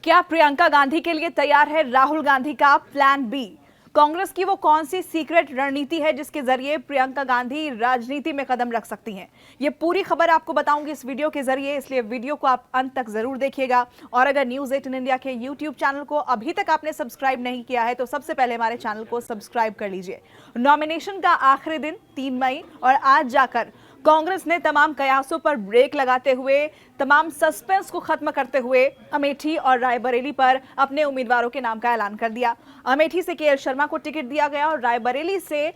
क्या प्रियंका गांधी के लिए तैयार है राहुल गांधी का प्लान बी? कांग्रेस की वो कौन सी सीक्रेट रणनीति है जिसके जरिए प्रियंका गांधी राजनीति में कदम रख सकती हैं? ये पूरी खबर आपको बताऊंगी इस वीडियो के जरिए, इसलिए वीडियो को आप अंत तक जरूर देखिएगा। और अगर न्यूज़ 18 इंडिया के यूट्यूब चैनल को अभी तक आपने सब्सक्राइब नहीं किया है तो सबसे पहले हमारे चैनल को सब्सक्राइब कर लीजिए। नॉमिनेशन का आखिरी दिन 3 मई और आज जाकर कांग्रेस ने तमाम कयासों पर ब्रेक लगाते हुए, तमाम सस्पेंस को खत्म करते हुए अमेठी और रायबरेली पर अपने उम्मीदवारों के नाम का ऐलान कर दिया। अमेठी से केएल शर्मा को टिकट दिया गया और रायबरेली से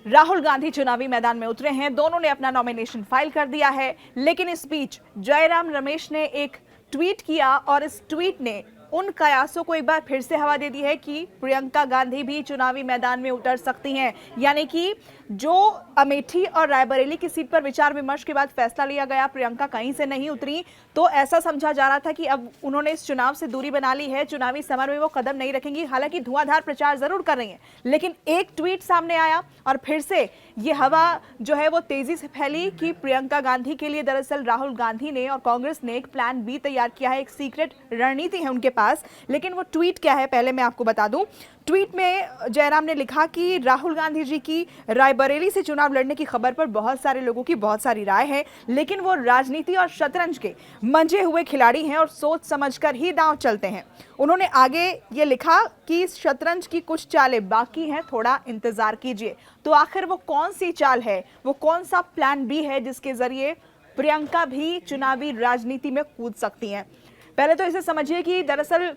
राहुल गांधी चुनावी मैदान में उतरे हैं। दोनों ने अपना नॉमिनेशन फाइल कर दिया है। लेकिन इस बीच जयराम रमेश ने एक ट्वीट किया और इस ट्वीट ने उन कयासों को एक बार फिर से हवा दे दी है कि प्रियंका गांधी भी चुनावी मैदान में उतर सकती हैं। यानी कि जो अमेठी और रायबरेली की सीट पर विचार विमर्श के बाद फैसला लिया गया, प्रियंका कहीं से नहीं उतरी, तो ऐसा समझा जा रहा था कि अब उन्होंने इस चुनाव से दूरी बना ली है, चुनावी समर में वो कदम नहीं रखेंगी। हालांकि धुआंधार प्रचार जरूर कर रही हैं, लेकिन एक ट्वीट सामने आया और फिर से ये हवा जो है वो तेजी से फैली कि प्रियंका गांधी के लिए दरअसल राहुल गांधी ने और कांग्रेस ने एक प्लान बी तैयार किया है, एक सीक्रेट रणनीति है उनके पास। लेकिन वो ट्वीट क्या है पहले मैं आपको बता दूं। ट्वीट में जयराम ने लिखा कि राहुल गांधी जी की रायबरेली से चुनाव लड़ने की खबर पर बहुत सारे लोगों की बहुत सारी राय है, लेकिन वो राजनीति और शतरंज के मंजे हुए खिलाड़ी हैं और सोच समझकर ही दांव चलते हैं। उन्होंने आगे ये लिखा कि इस शतरंज की कुछ चालें बाकी हैं, थोड़ा इंतजार कीजिए। तो आखिर वो कौन सी चाल है, वो कौन सा प्लान बी है जिसके जरिए प्रियंका भी चुनावी राजनीति में कूद सकती हैं? पहले तो इसे समझिए कि दरअसल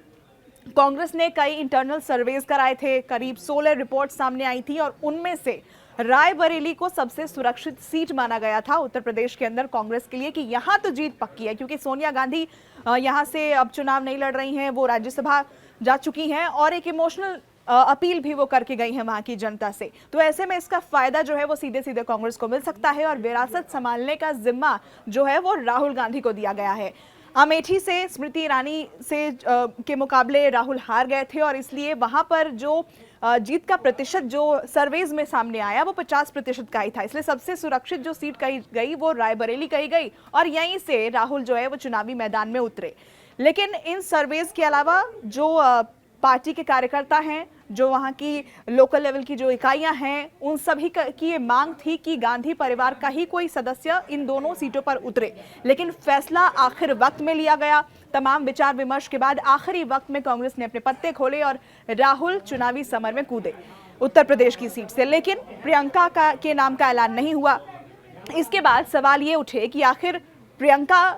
कांग्रेस ने कई इंटरनल सर्वेज कराए थे, करीब 16 रिपोर्ट सामने आई थी और उनमें से रायबरेली को सबसे सुरक्षित सीट माना गया था उत्तर प्रदेश के अंदर कांग्रेस के लिए कि यहां तो जीत पक्की है, क्योंकि सोनिया गांधी यहां से अब चुनाव नहीं लड़ रही हैं, वो राज्यसभा जा चुकी हैं और एक इमोशनल अपील भी वो करके गई है वहां की जनता से। तो ऐसे में इसका फायदा जो है वो सीधे सीधे कांग्रेस को मिल सकता है और विरासत संभालने का जिम्मा जो है वो राहुल गांधी को दिया गया है। अमेठी से स्मृति ईरानी से के मुकाबले राहुल हार गए थे और इसलिए वहां पर जो जीत का प्रतिशत जो सर्वेज में सामने आया वो 50% का ही था। इसलिए सबसे सुरक्षित जो सीट कही गई वो रायबरेली कही गई और यहीं से राहुल जो है वो चुनावी मैदान में उतरे। लेकिन इन सर्वेज के अलावा जो पार्टी के कार्यकर्ता हैं, जो वहां की लोकल लेवल की जो इकाइयां हैं, उन सभी की ये मांग थी कि गांधी परिवार का ही कोई सदस्य इन दोनों सीटों पर उतरे। लेकिन फैसला आखिर वक्त में लिया गया। तमाम विचार विमर्श के बाद आखिरी वक्त में कांग्रेस ने अपने पत्ते खोले और राहुल चुनावी समर में कूदे उत्तर प्रदेश की सीट से। लेकिन प्रियंका के नाम का ऐलान नहीं हुआ। इसके बाद सवाल ये उठे कि आखिर प्रियंका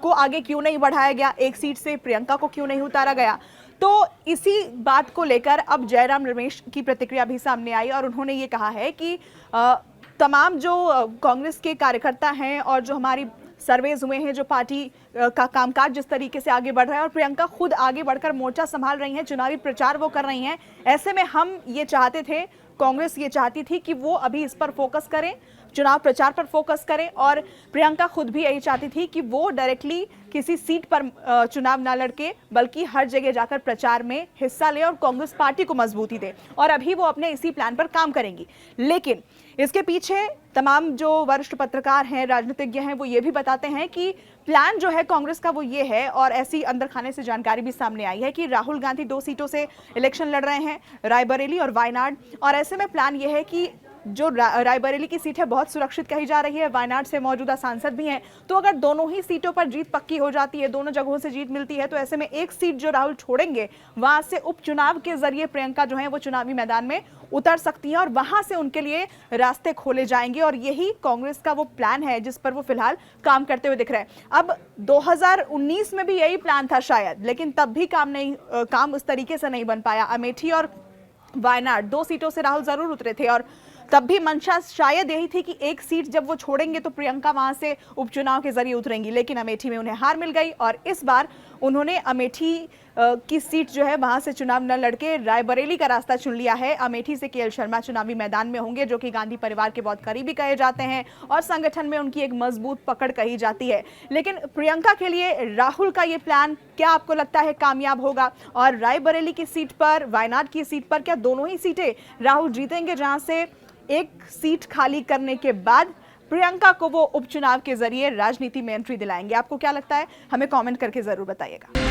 को आगे क्यों नहीं बढ़ाया गया, एक सीट से प्रियंका को क्यों नहीं उतारा गया। तो इसी बात को लेकर अब जयराम रमेश की प्रतिक्रिया भी सामने आई और उन्होंने ये कहा है कि तमाम जो कांग्रेस के कार्यकर्ता हैं और जो हमारी सर्वेज हुए हैं, जो पार्टी का कामकाज जिस तरीके से आगे बढ़ रहा है और प्रियंका खुद आगे बढ़कर मोर्चा संभाल रही हैं, चुनावी प्रचार वो कर रही हैं, ऐसे में हम ये चाहते थे, कांग्रेस ये चाहती थी कि वो अभी इस पर फोकस करें, चुनाव प्रचार पर फोकस करें। और प्रियंका खुद भी यही चाहती थी कि वो डायरेक्टली किसी सीट पर चुनाव ना लड़के, बल्कि हर जगह जाकर प्रचार में हिस्सा ले और कांग्रेस पार्टी को मजबूती दे। और अभी वो अपने इसी प्लान पर काम करेंगी। लेकिन इसके पीछे तमाम जो वरिष्ठ पत्रकार हैं, राजनीतिज्ञ हैं, वो ये भी बताते हैं कि प्लान जो है कांग्रेस का वो ये है, और ऐसी अंदर खाने से जानकारी भी सामने आई है कि राहुल गांधी 2 सीटों से इलेक्शन लड़ रहे हैं, रायबरेली और वायनाड। और ऐसे में प्लान ये है कि जो रायबरेली की सीट है बहुत सुरक्षित कही जा रही है, वायनाड से मौजूदा सांसद भी हैं, तो अगर दोनों ही सीटों पर जीत पक्की हो जाती है, दोनों जगहों से जीत मिलती है, तो ऐसे में एक सीट जो राहुल छोड़ेंगे वहां से उपचुनाव के जरिए प्रियंका जो है वो चुनावी मैदान में उतर सकती है और वहां से उनके लिए रास्ते खोले जाएंगे। और यही कांग्रेस का वो प्लान है जिस पर वो फिलहाल काम करते हुए दिख रहे हैं। अब 2019 में भी यही प्लान था शायद, लेकिन तब भी काम उस तरीके से नहीं बन पाया। अमेठी और वायनाड 2 सीटों से राहुल जरूर उतरे थे और तब भी मंशा शायद यही थी कि एक सीट जब वो छोड़ेंगे तो प्रियंका वहां से उपचुनाव के जरिए उतरेंगी। लेकिन अमेठी में उन्हें हार मिल गई और इस बार उन्होंने अमेठी की सीट जो है वहां से चुनाव न लड़के रायबरेली का रास्ता चुन लिया है। अमेठी से केएल शर्मा चुनावी मैदान में होंगे, जो कि गांधी परिवार के बहुत करीबी कहे जाते हैं और संगठन में उनकी एक मजबूत पकड़ कही जाती है। लेकिन प्रियंका के लिए राहुल का ये प्लान क्या आपको लगता है कामयाब होगा? और रायबरेली की सीट पर, वायनाड की सीट पर क्या दोनों ही सीटें राहुल जीतेंगे, जहां से एक सीट खाली करने के बाद प्रियंका को वो उपचुनाव के जरिए राजनीति में एंट्री दिलाएंगे? आपको क्या लगता है? हमें कमेंट करके जरूर बताइएगा।